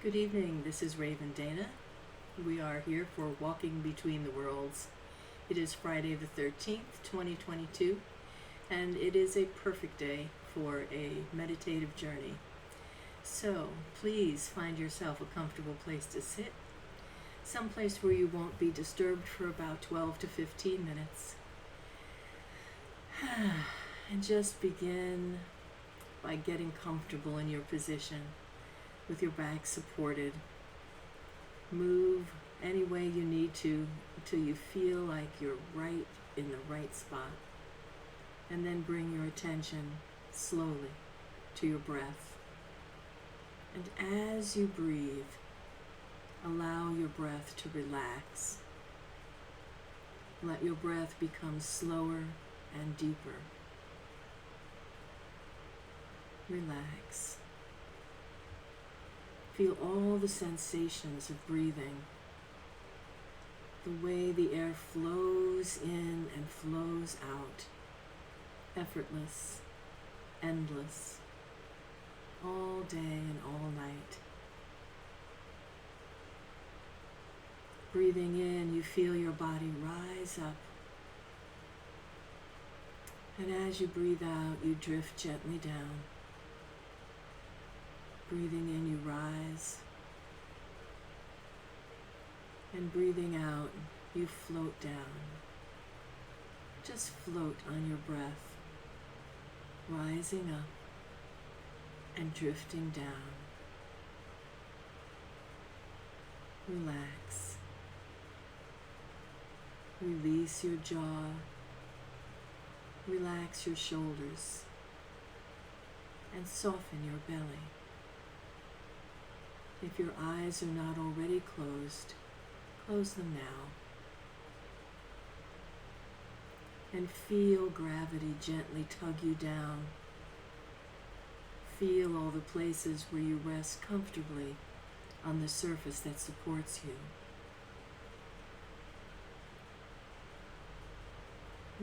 Good evening, this is Raven Dana. We are here for Walking Between the Worlds. It is Friday the 13th, 2022, and it is a perfect day for a meditative journey. So please find yourself a comfortable place to sit, someplace where you won't be disturbed for about 12 to 15 minutes. And just begin by getting comfortable in your position with your back supported. Move any way you need to until you feel like you're right in the right spot. And then bring your attention slowly to your breath. And as you breathe, allow your breath to relax. Let your breath become slower and deeper. Relax. Feel all the sensations of breathing, the way the air flows in and flows out, effortless, endless, all day and all night. Breathing in, you feel your body rise up, and as you breathe out, you drift gently down. Breathing in, you rise, and breathing out, you float down. Just float on your breath, rising up and drifting down. Relax. Release your jaw. Relax your shoulders and soften your belly. If your eyes are not already closed, close them now. And feel gravity gently tug you down. Feel all the places where you rest comfortably on the surface that supports you.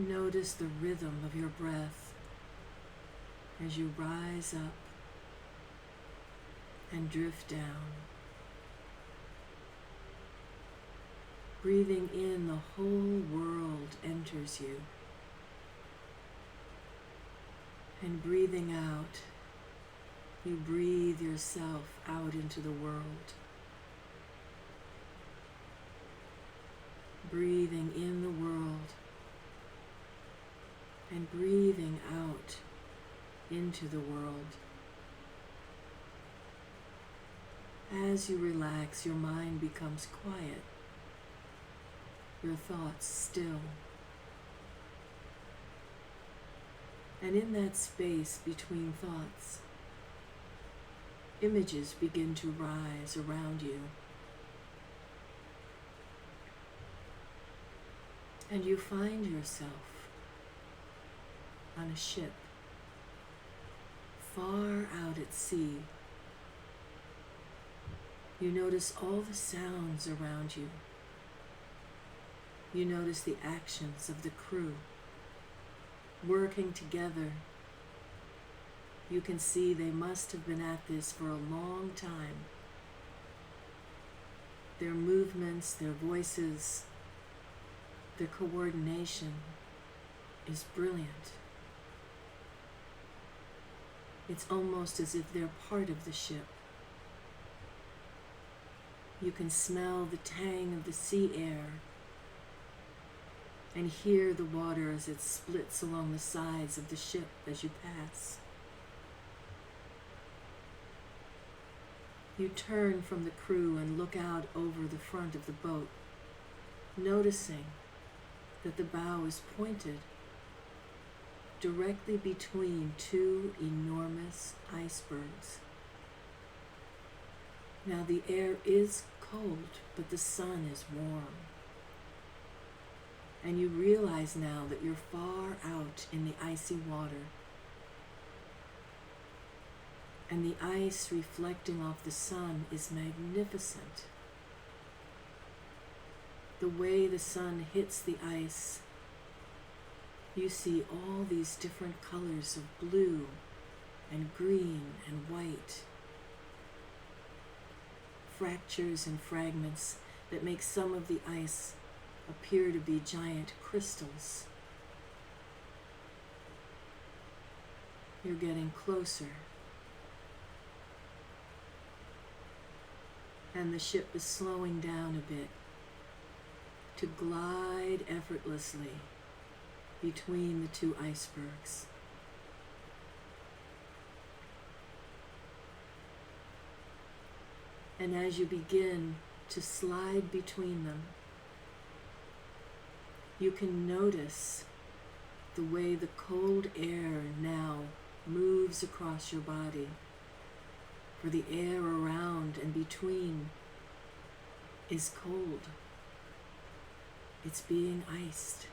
Notice the rhythm of your breath as you rise up and drift down. Breathing in, the whole world enters you. And breathing out, you breathe yourself out into the world. Breathing in the world and breathing out into the world. As you relax, your mind becomes quiet, your thoughts still. And in that space between thoughts, images begin to rise around you. And you find yourself on a ship, far out at sea. You notice all the sounds around you. You notice the actions of the crew working together. You can see they must have been at this for a long time. Their movements, their voices, their coordination is brilliant. It's almost as if they're part of the ship. You can smell the tang of the sea air and hear the water as it splits along the sides of the ship as you pass. You turn from the crew and look out over the front of the boat, noticing that the bow is pointed directly between two enormous icebergs. Now the air is cold, but the sun is warm. And you realize now that you're far out in the icy water. And the ice reflecting off the sun is magnificent. The way the sun hits the ice, you see all these different colors of blue and green and white. fractures and fragments that make some of the ice appear to be giant crystals. You're getting closer. And the ship is slowing down a bit to glide effortlessly between the two icebergs. And as you begin to slide between them, you can notice the way the cold air now moves across your body, for the air around and between is cold. It's being iced.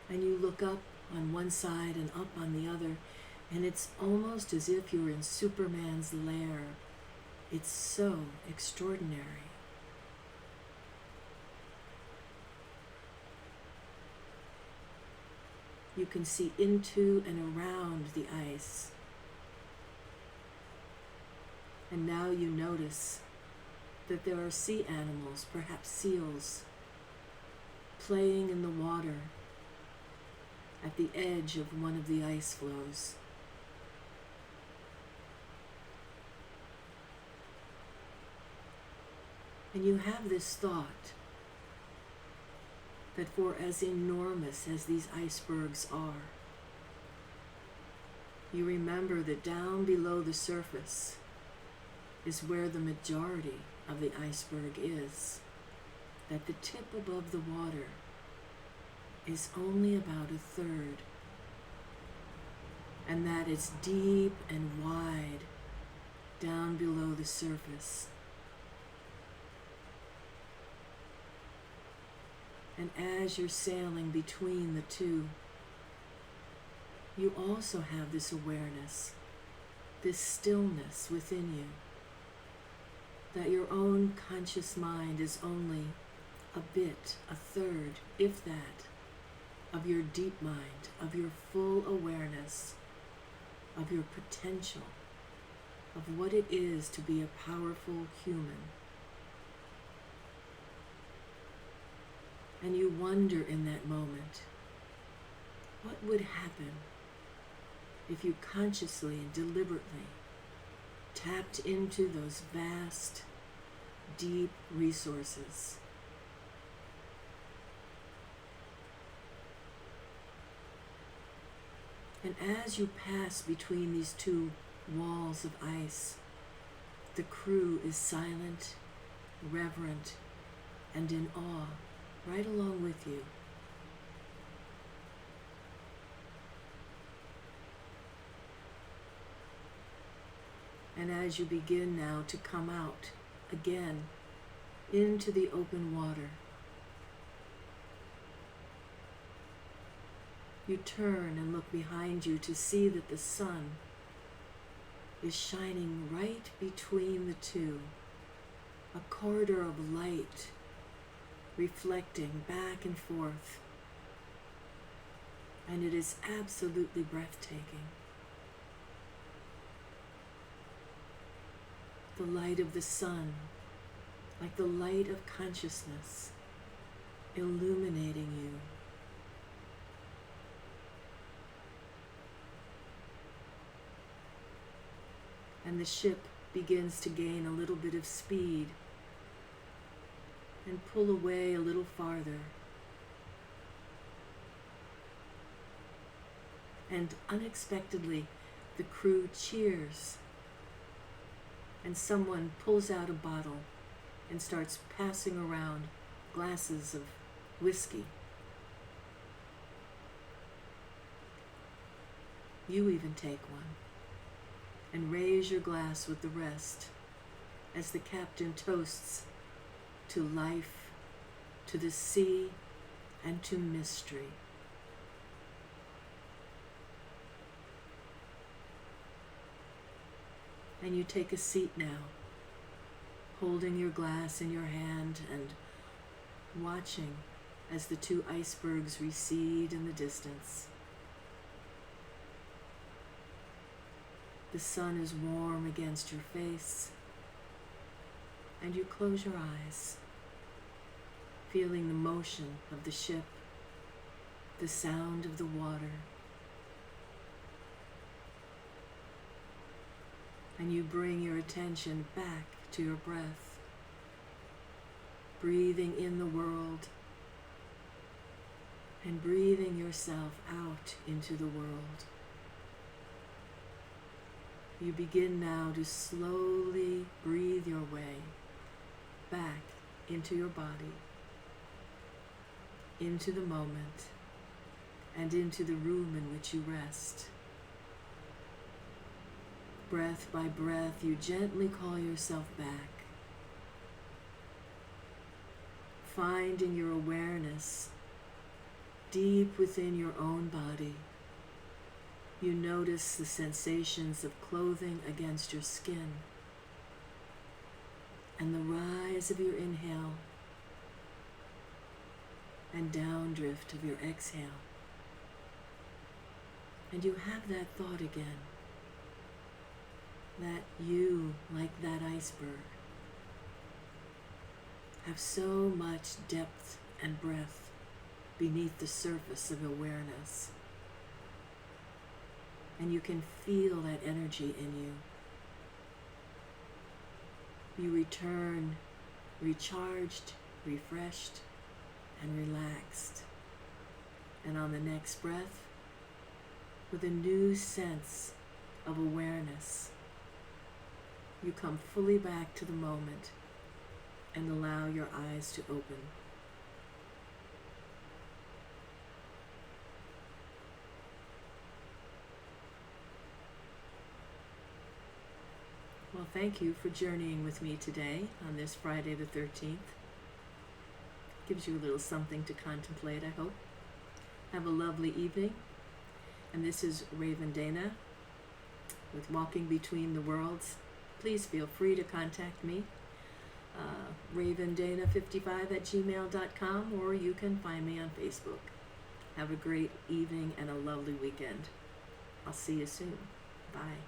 And you look up on one side and up on the other, and it's almost as if you're in Superman's lair. It's so extraordinary. You can see into and around the ice. And now you notice that there are sea animals, perhaps seals, playing in the water at the edge of one of the ice floes. And you have this thought that for as enormous as these icebergs are, you remember that down below the surface is where the majority of the iceberg is, that the tip above the water is only about a third, and that it's deep and wide down below the surface. And as you're sailing between the two, you also have this awareness, this stillness within you, that your own conscious mind is only a bit, a third, if that, of your deep mind, of your full awareness, of your potential, of what it is to be a powerful human. And you wonder in that moment, what would happen if you consciously and deliberately tapped into those vast, deep resources? And as you pass between these two walls of ice, the crew is silent, reverent, and in awe, right along with you. And as you begin now to come out again into the open water, you turn and look behind you to see that the sun is shining right between the two, a corridor of light reflecting back and forth, and it is absolutely breathtaking. The light of the sun, like the light of consciousness, illuminating you. And the ship begins to gain a little bit of speed and pull away a little farther. And unexpectedly, the crew cheers, and someone pulls out a bottle and starts passing around glasses of whiskey. You even take one and raise your glass with the rest as the captain toasts to life, to the sea, and to mystery. And you take a seat now, holding your glass in your hand and watching as the two icebergs recede in the distance. The sun is warm against your face, and you close your eyes, feeling the motion of the ship, the sound of the water, and you bring your attention back to your breath, breathing in the world and breathing yourself out into the world. You begin now to slowly breathe your way back into your body, into the moment, and into the room in which you rest. Breath by breath, you gently call yourself back, finding your awareness deep within your own body. You notice the sensations of clothing against your skin and the rise of your inhale and downdrift of your exhale. And you have that thought again, that you, like that iceberg, have so much depth and breadth beneath the surface of awareness. And you can feel that energy in you. You return recharged, refreshed, and relaxed. And on the next breath, with a new sense of awareness, you come fully back to the moment and allow your eyes to open. Well, thank you for journeying with me today on this Friday the 13th. Gives you a little something to contemplate, I hope. Have a lovely evening. And this is Raven Dana with Walking Between the Worlds. Please feel free to contact me, ravendana55@gmail.com, or you can find me on Facebook. Have a great evening and a lovely weekend. I'll see you soon. Bye.